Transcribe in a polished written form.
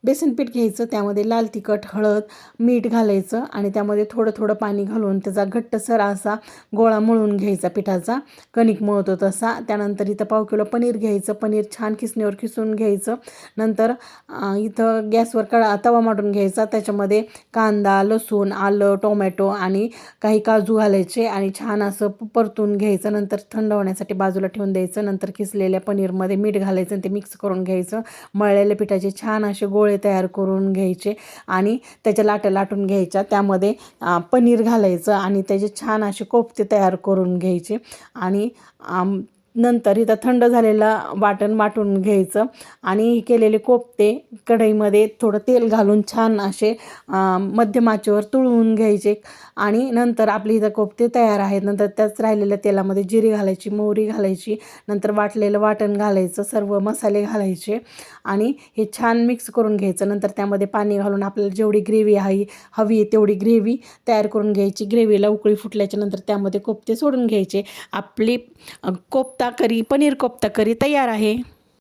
बेसन पीठ घ्यायचं, त्यामध्ये लाल तिखट, हळद, मीठ घालायचं आणि त्यामध्ये थोडं थोडं पाणी घालून त्याचा घट्टसर असा गोळा मळून घ्यायचा पिठाचा, कणिक मळतो तसा. त्यानंतर इथं पाव किलो पनीर घ्यायचं, पनीर छान खिसणीवर खिसून घ्यायचं. नंतर इथं गॅसवर तवा मांडून घ्यायचा, त्याच्यामध्ये कांदा, लसूण, आलं, टोमॅटो आणि काही काजू घालायचे आणि छान असं परतून घ्यायचं. नंतर थंड होण्यासाठी बाजूला ठेवून द्यायचं. नंतर किसलेल्या पनीरमध्ये मीठ घालायचं आणि ते मिक्स करून घ्यायचं. मळलेल्या पिठाचे छान असे गोळे तयार करून घ्यायचे आणि त्याच्या लाट्या लाटून घ्यायच्या. त्यामध्ये पनीर घालायचं आणि त्याचे छान असे कोफ्ते तयार करून घ्यायचे आणि नंतर इथं थंड झालेला वाटण वाटून घ्यायचं आणि केलेले कोफ्ते कढईमध्ये थोडं तेल घालून छान असे मध्यम आचेवर तळून घ्यायचे आणि नंतर आपले इथं कोफ्ते तयार आहेत. नंतर त्याच राहिलेल्या तेलामध्ये जिरे घालायची, मोहरी घालायची, नंतर वाटलेलं वाटण घालायचं, सर्व मसाले घालायचे आणि हे छान मिक्स करून घ्यायचं. नंतर त्यामध्ये पाणी घालून आपल्याला जेवढी ग्रेव्ही हवी तेवढी ग्रेव्ही तयार करून घ्यायची. ग्रेव्हीला उकळी फुटल्याच्या नंतर त्यामध्ये कोफ्ते सोडून घ्यायचे. आपली कोफ्ता करी, पनीर कोफ्ता करी तयार आहे.